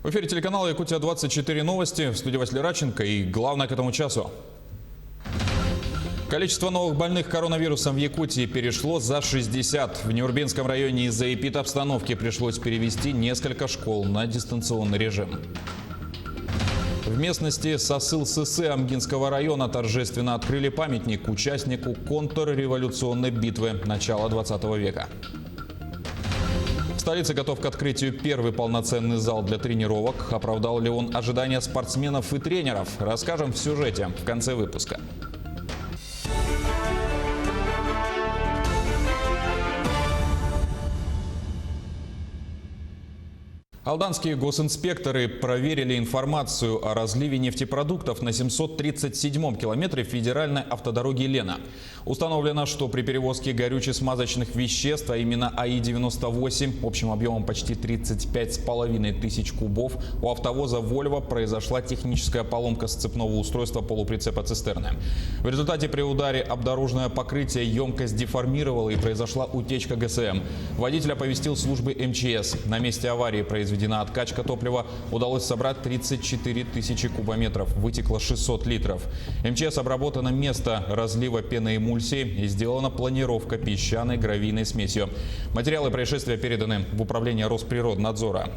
В эфире телеканала «Якутия-24 новости». В студии Василий Радченко и главное к этому часу. Количество новых больных коронавирусом в Якутии перешло за 60. В Нюрбинском районе из-за эпидобстановки пришлось перевести несколько школ на дистанционный режим. В местности Сасыл-Сысы Амгинского района торжественно открыли памятник участнику контрреволюционной битвы начала 20 века. В столице готов к открытию первый полноценный зал для тренировок. Оправдал ли он ожидания спортсменов и тренеров? Расскажем в сюжете в конце выпуска. Алданские госинспекторы проверили информацию о разливе нефтепродуктов на 737-м километре федеральной автодороги Лена. Установлено, что при перевозке горюче-смазочных веществ, а именно АИ-98, общим объемом почти 35,5 тысяч кубов, у автовоза «Вольво» произошла техническая поломка сцепного устройства полуприцепа цистерны. В результате при ударе об дорожное покрытие емкость деформировала и произошла утечка ГСМ. Водитель оповестил службы МЧС. На месте аварии произведена откачка топлива. Удалось собрать 34 тысячи кубометров. Вытекло 600 литров. МЧС обработано место разлива пеноэмульсии и сделана планировка песчаной гравийной смесью. Материалы происшествия переданы в управление Росприроднадзора.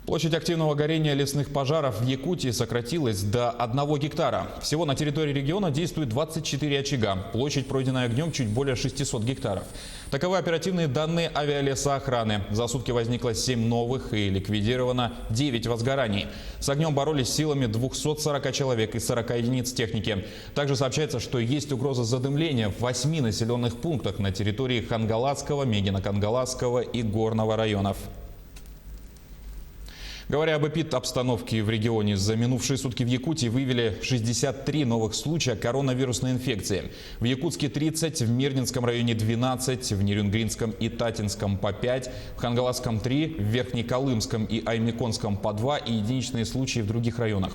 Площадь активного горения лесных пожаров в Якутии сократилась до 1 гектара. Всего на территории региона действует 24 очага. Площадь, пройденная огнем, чуть более 600 гектаров. Таковы оперативные данные авиалесоохраны. За сутки возникло 7 новых и ликвидировано 9 возгораний. С огнем боролись силами 240 человек и 40 единиц техники. Также сообщается, что есть угроза задымления в 8 населенных пунктах на территории Хангаласского, Мегино-Кангаласского и Горного районов. Говоря об эпидобстановке в регионе, за минувшие сутки в Якутии выявили 63 новых случая коронавирусной инфекции. В Якутске 30, в Мирнинском районе 12, в Нерюнгринском и Татинском по 5, в Хангаласском 3, в Верхнеколымском и Аймеконском по 2 и единичные случаи в других районах.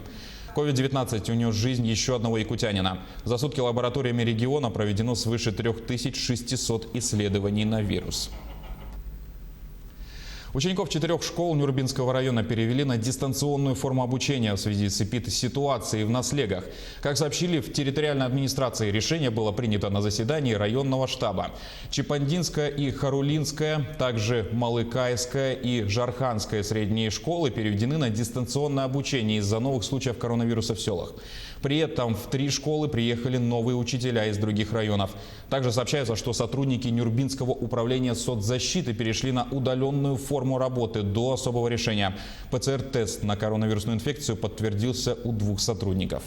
COVID-19 унес жизнь еще одного якутянина. За сутки лабораториями региона проведено свыше 3600 исследований на вирус. Учеников 4 школ Нюрбинского района перевели на дистанционную форму обучения в связи с эпидситуацией в Наслегах. Как сообщили в территориальной администрации, решение было принято на заседании районного штаба. Чепандинская и Харулинская, также Малыкайская и Жарханская средние школы переведены на дистанционное обучение из-за новых случаев коронавируса в селах. При этом в 3 школы приехали новые учителя из других районов. Также сообщается, что сотрудники Нюрбинского управления соцзащиты перешли на удаленную форму работы до особого решения. ПЦР-тест на коронавирусную инфекцию подтвердился у 2 сотрудников.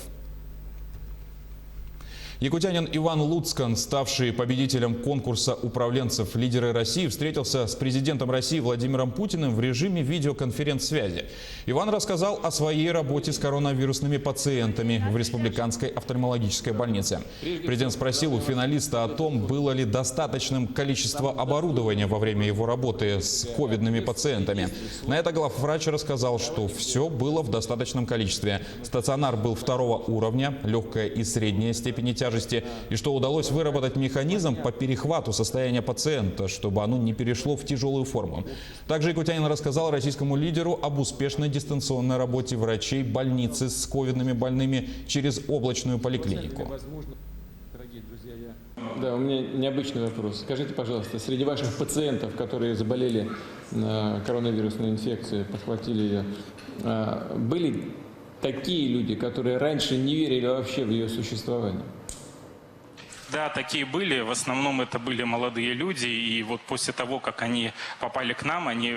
Якутянин Иван Луцкан, ставший победителем конкурса управленцев «Лидеры России», встретился с президентом России Владимиром Путиным в режиме видеоконференц-связи. Иван рассказал о своей работе с коронавирусными пациентами в Республиканской офтальмологической больнице. Президент спросил у финалиста о том, было ли достаточным количество оборудования во время его работы с ковидными пациентами. На это главврач рассказал, что все было в достаточном количестве. Стационар был 2-го уровня, легкая и средняя степени тяжести, и что удалось выработать механизм по перехвату состояния пациента, чтобы оно не перешло в тяжелую форму. Также якутянин рассказал российскому лидеру об успешной дистанционной работе врачей больницы с ковидными больными через облачную поликлинику. Да, у меня необычный вопрос. Скажите, пожалуйста, среди ваших пациентов, которые заболели коронавирусной инфекцией, подхватили ее, были такие люди, которые раньше не верили вообще в ее существование? Да, такие были. В основном это были молодые люди. И вот после того, как они попали к нам, они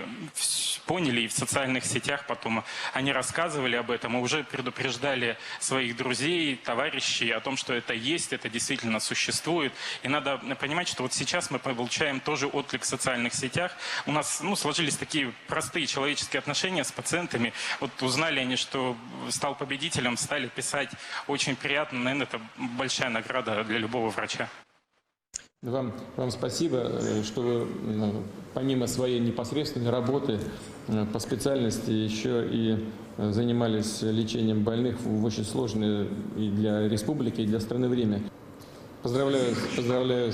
поняли, и в социальных сетях потом они рассказывали об этом, и уже предупреждали своих друзей, товарищей о том, что это есть, это действительно существует. И надо понимать, что вот сейчас мы получаем тоже отклик в социальных сетях. У нас сложились такие простые человеческие отношения с пациентами. Вот узнали они, что стал победителем, стали писать. Очень приятно. Наверное, это большая награда для любого врача. Вам спасибо, что вы помимо своей непосредственной работы по специальности еще и занимались лечением больных в очень сложное и для республики, и для страны время. Поздравляю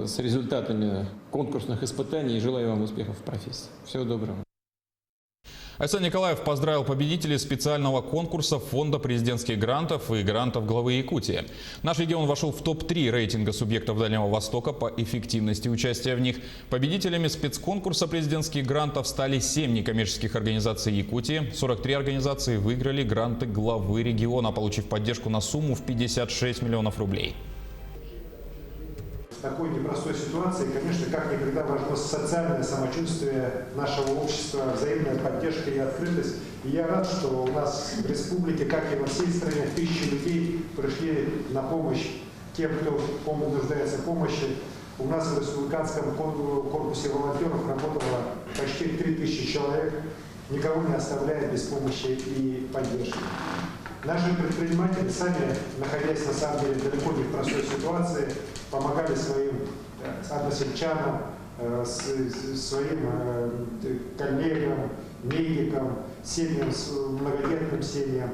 с результатами конкурсных испытаний и желаю вам успехов в профессии. Всего доброго. Айсан Николаев поздравил победителей специального конкурса Фонда президентских грантов и грантов главы Якутии. Наш регион вошел в топ-3 рейтинга субъектов Дальнего Востока по эффективности участия в них. Победителями спецконкурса президентских грантов стали 7 некоммерческих организаций Якутии. 43 организации выиграли гранты главы региона, получив поддержку на сумму в 56 миллионов рублей. В такой непростой ситуации, конечно, как никогда важно социальное самочувствие нашего общества, взаимная поддержка и открытость. И я рад, что у нас в республике, как и во всей стране, тысячи людей пришли на помощь тем, кто нуждается в помощи. У нас в республиканском корпусе волонтеров работало почти 3000 человек, никого не оставляя без помощи и поддержки. Наши предприниматели сами, находясь на самом деле далеко не в простой ситуации, помогали своим односельчанам, своим коллегам, медикам, семьям, многодетным семьям,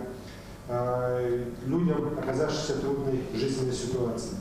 людям, оказавшимся в трудной жизненной ситуации.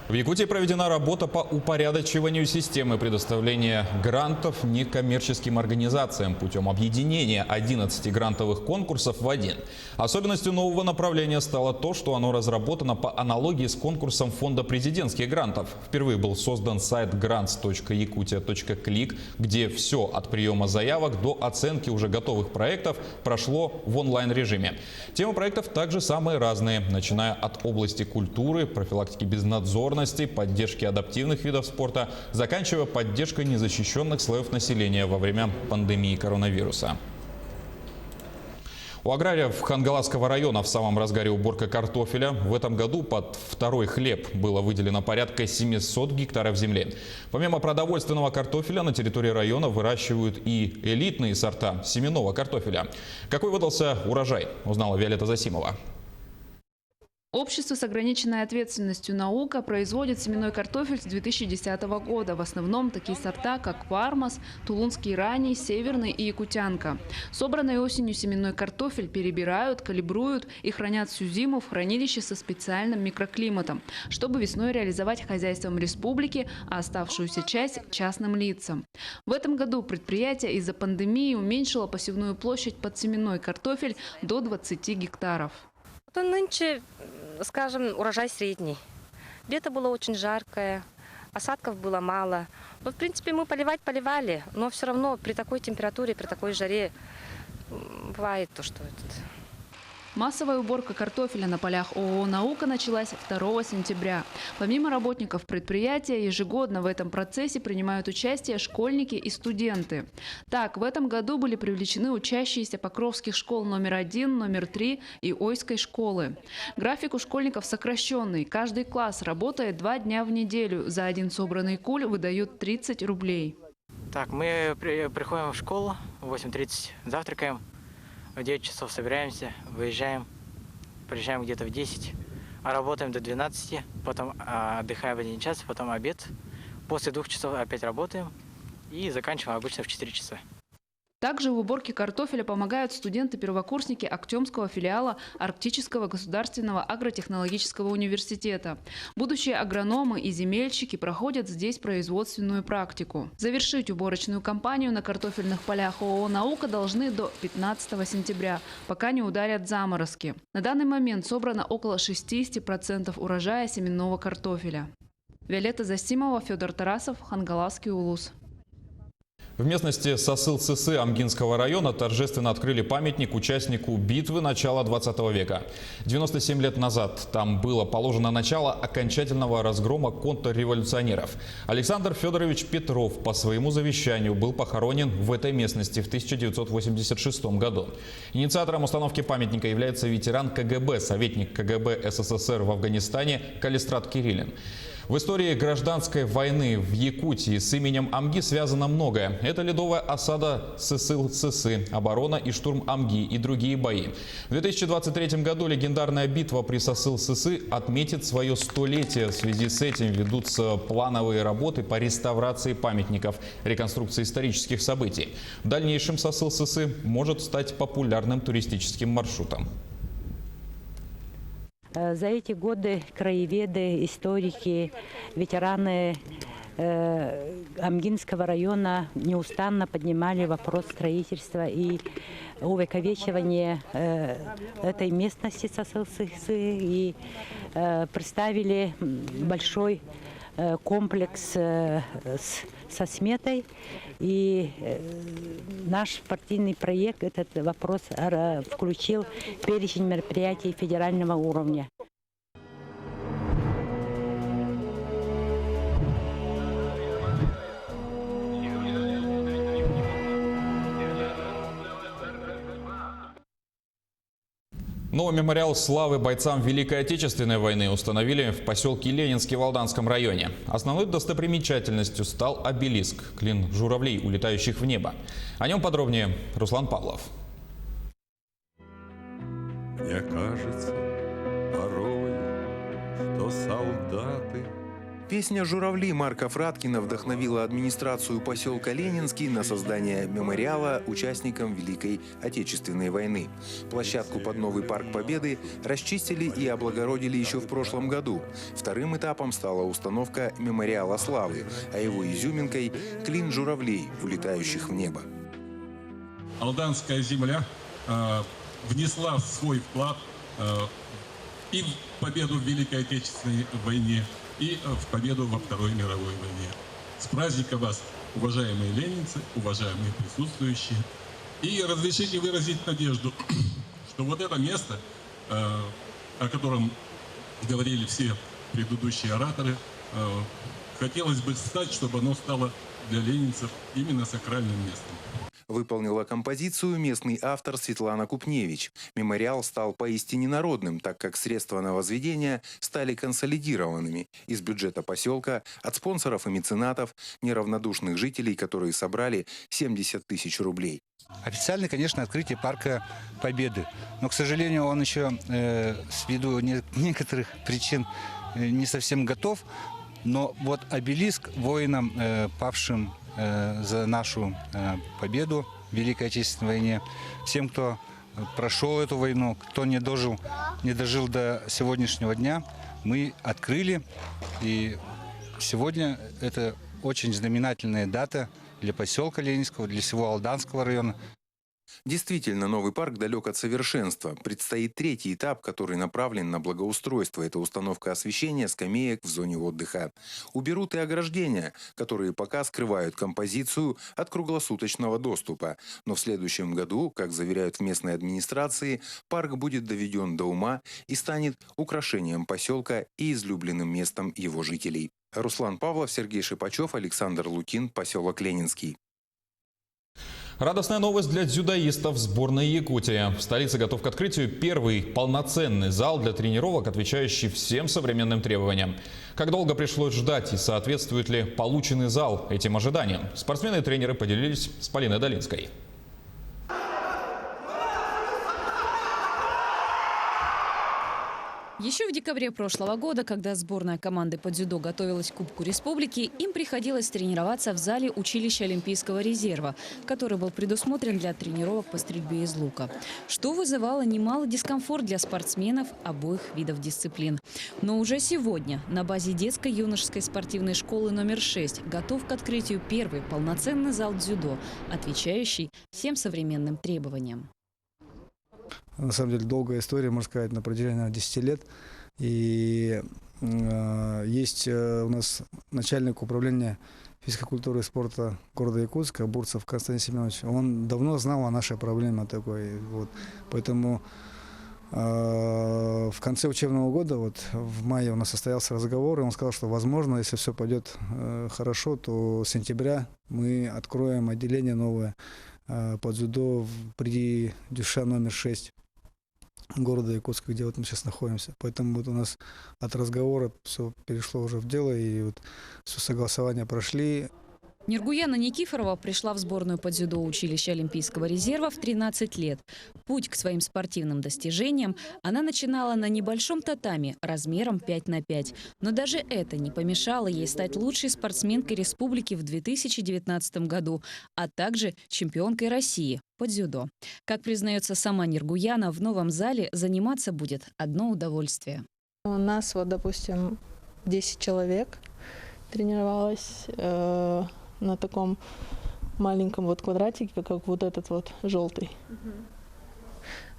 В Якутии проведена работа по упорядочиванию системы предоставления грантов некоммерческим организациям путем объединения 11 грантовых конкурсов в один. Особенностью нового направления стало то, что оно разработано по аналогии с конкурсом Фонда президентских грантов. Впервые был создан сайт grants.yakutia.click, где все от приема заявок до оценки уже готовых проектов прошло в онлайн-режиме. Темы проектов также самые разные, начиная от области культуры, профилактики безнадзорности, поддержки адаптивных видов спорта, заканчивая поддержкой незащищенных слоев населения во время пандемии коронавируса. У аграриев Хангаласского района в самом разгаре уборка картофеля. В этом году под второй хлеб было выделено порядка 700 гектаров земли. Помимо продовольственного картофеля на территории района выращивают и элитные сорта семенного картофеля. Какой выдался урожай, узнала Виолетта Засимова. Общество с ограниченной ответственностью «Наука» производит семенной картофель с 2010 года. В основном такие сорта, как Пармас, Тулунский ранний, Северный и Якутянка. Собранный осенью семенной картофель перебирают, калибруют и хранят всю зиму в хранилище со специальным микроклиматом, чтобы весной реализовать хозяйством республики, а оставшуюся часть – частным лицам. В этом году предприятие из-за пандемии уменьшило посевную площадь под семенной картофель до 20 гектаров. Нынче, скажем, урожай средний. Лето было очень жаркое, осадков было мало. Но, в принципе, мы поливали, но все равно при такой температуре, при такой жаре бывает то, что Массовая уборка картофеля на полях ООО «Наука» началась 2 сентября. Помимо работников предприятия, ежегодно в этом процессе принимают участие школьники и студенты. Так, в этом году были привлечены учащиеся покровских школ номер 1, номер 3 и Ойской школы. График у школьников сокращенный. Каждый класс работает 2 дня в неделю. За один собранный куль выдают 30 рублей. Так, мы приходим в школу, в 8:30 завтракаем. В 9 часов собираемся, выезжаем, приезжаем где-то в 10, а работаем до 12, потом отдыхаем в 1 час, потом обед. После 2 часов опять работаем и заканчиваем обычно в 4 часа. Также в уборке картофеля помогают студенты-первокурсники Актемского филиала Арктического государственного агротехнологического университета. Будущие агрономы и земельщики проходят здесь производственную практику. Завершить уборочную кампанию на картофельных полях ООО «Наука» должны до 15 сентября, пока не ударят заморозки. На данный момент собрано около 60% урожая семенного картофеля. Виолетта Засимова, Федор Тарасов, Хангаласский улус. В местности Сасыл-Сысы Амгинского района торжественно открыли памятник участнику битвы начала 20 века. 97 лет назад там было положено начало окончательного разгрома контрреволюционеров. Александр Федорович Петров по своему завещанию был похоронен в этой местности в 1986 году. Инициатором установки памятника является ветеран КГБ, советник КГБ СССР в Афганистане Калистрат Кириллин. В истории гражданской войны в Якутии с именем Амги связано многое. Это ледовая осада Сысыл-Сысы, оборона и штурм Амги и другие бои. В 2023 году легендарная битва при Сасыл-Сысы отметит свое 100-летие. В связи с этим ведутся плановые работы по реставрации памятников, реконструкции исторических событий. В дальнейшем Сасыл-Сысы может стать популярным туристическим маршрутом. За эти годы краеведы, историки, ветераны Амгинского района неустанно поднимали вопрос строительства и увековечивания этой местности Сасылсыксы и представили большой комплекс со сметой. И наш партийный проект этот вопрос включил в перечень мероприятий федерального уровня. Новый мемориал славы бойцам Великой Отечественной войны установили в поселке Ленинский в Алданском районе. Основной достопримечательностью стал обелиск – клин журавлей, улетающих в небо. О нем подробнее Руслан Павлов. Мне кажется порой, что солдаты... Песня «Журавли» Марка Фраткина вдохновила администрацию поселка Ленинский на создание мемориала участникам Великой Отечественной войны. Площадку под новый парк Победы расчистили и облагородили еще в прошлом году. Вторым этапом стала установка мемориала славы, а его изюминкой – клин журавлей, улетающих в небо. Алданская земля внесла свой вклад и в победу в Великой Отечественной войне, и в победу во Второй мировой войне. С праздником вас, уважаемые ленинцы, уважаемые присутствующие. И разрешите выразить надежду, что вот это место, о котором говорили все предыдущие ораторы, хотелось бы стать, чтобы оно стало для ленинцев именно сакральным местом. Выполнила композицию местный автор Светлана Купневич. Мемориал стал поистине народным, так как средства на возведение стали консолидированными из бюджета поселка, от спонсоров и меценатов, неравнодушных жителей, которые собрали 70 тысяч рублей. Официально, конечно, открытие парка Победы. Но, к сожалению, он еще ввиду некоторых причин не совсем готов. Но вот обелиск воинам, павшим за нашу победу в Великой Отечественной войне, всем, кто прошел эту войну, кто не дожил до сегодняшнего дня, мы открыли. И сегодня это очень знаменательная дата для поселка Ленинского, для всего Алданского района. Действительно, новый парк далек от совершенства. Предстоит третий этап, который направлен на благоустройство. Это установка освещения скамеек в зоне отдыха. Уберут и ограждения, которые пока скрывают композицию от круглосуточного доступа. Но в следующем году, как заверяют в местной администрации, парк будет доведен до ума и станет украшением поселка и излюбленным местом его жителей. Руслан Павлов, Сергей Шипачев, Александр Лукин, поселок Ленинский. Радостная новость для дзюдоистов сборной Якутии. В столице готов к открытию первый полноценный зал для тренировок, отвечающий всем современным требованиям. Как долго пришлось ждать и соответствует ли полученный зал этим ожиданиям? Спортсмены и тренеры поделились с Полиной Долинской. Еще в декабре прошлого года, когда сборная команды по дзюдо готовилась к Кубку Республики, им приходилось тренироваться в зале училища Олимпийского резерва, который был предусмотрен для тренировок по стрельбе из лука, что вызывало немалый дискомфорт для спортсменов обоих видов дисциплин. Но уже сегодня на базе детской юношеской спортивной школы номер 6 готов к открытию первый полноценный зал дзюдо, отвечающий всем современным требованиям. На самом деле долгая история, можно сказать, на протяжении 10 лет. И есть у нас начальник управления физической культуры и спорта города Якутска, Бурцев Константин Семенович. Он давно знал о нашей проблеме такой. Вот. Поэтому в конце учебного года, вот, в мае у нас состоялся разговор, и он сказал, что, возможно, если все пойдет хорошо, то с сентября мы откроем отделение новое по дзюдо при Дюша номер 6 города Якутска, где вот мы сейчас находимся. Поэтому вот у нас от разговора все перешло уже в дело, и вот все согласования прошли. Ниргуяна Никифорова пришла в сборную по дзюдо училища Олимпийского резерва в 13 лет. Путь к своим спортивным достижениям она начинала на небольшом татами размером 5 на 5. Но даже это не помешало ей стать лучшей спортсменкой республики в 2019 году, а также чемпионкой России по дзюдо. Как признается сама Ниргуяна, в новом зале заниматься будет одно удовольствие. У нас, вот, допустим, 10 человек. тренировалась на таком маленьком вот квадратике, как вот этот вот желтый.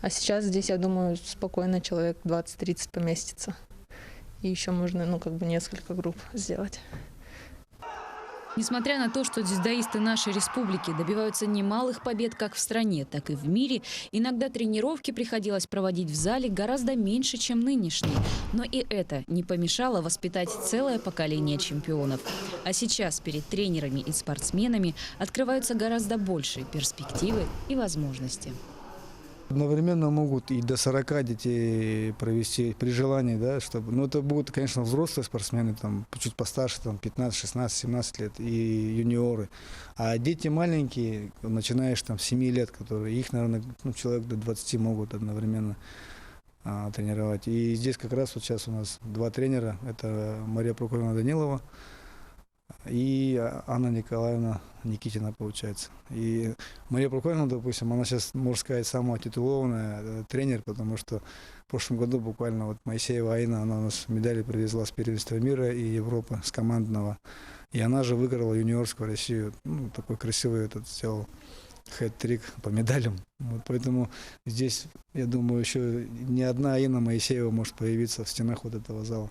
А сейчас здесь, я думаю, спокойно человек 20-30 поместится. И еще можно, ну, как бы несколько групп сделать. Несмотря на то, что дзюдоисты нашей республики добиваются немалых побед как в стране, так и в мире, иногда тренировки приходилось проводить в зале гораздо меньше, чем нынешние. Но и это не помешало воспитать целое поколение чемпионов. А сейчас перед тренерами и спортсменами открываются гораздо большие перспективы и возможности. Одновременно могут и до 40 детей провести при желании, да, чтобы, ну, это будут, конечно, взрослые спортсмены, там, чуть постарше, там, 15, 16, 17 лет, и юниоры. А дети маленькие, начинаешь там с 7 лет, которые, их, наверное, ну, человек до 20 могут одновременно тренировать. И здесь как раз вот сейчас у нас 2 тренера, это Мария Прокофьевна Данилова и Анна Николаевна Никитина, получается. И Мария Прокофьевна, допустим, она сейчас, можно сказать, самая титулованная тренер, потому что в прошлом году буквально вот Моисеева Аина, она у нас медали привезла с первенства мира и Европы, с командного. И она же выиграла юниорскую Россию. Ну, такой красивый этот сделал хэт-трик по медалям. Вот поэтому здесь, я думаю, еще не одна Аина Моисеева может появиться в стенах вот этого зала.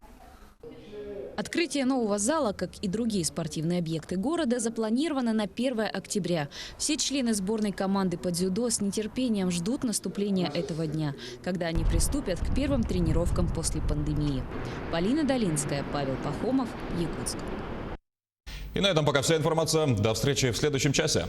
Открытие нового зала, как и другие спортивные объекты города, запланировано на 1 октября. Все члены сборной команды по дзюдо с нетерпением ждут наступления этого дня, когда они приступят к первым тренировкам после пандемии. Полина Долинская, Павел Пахомов, Якутск. И на этом пока вся информация. До встречи в следующем часе.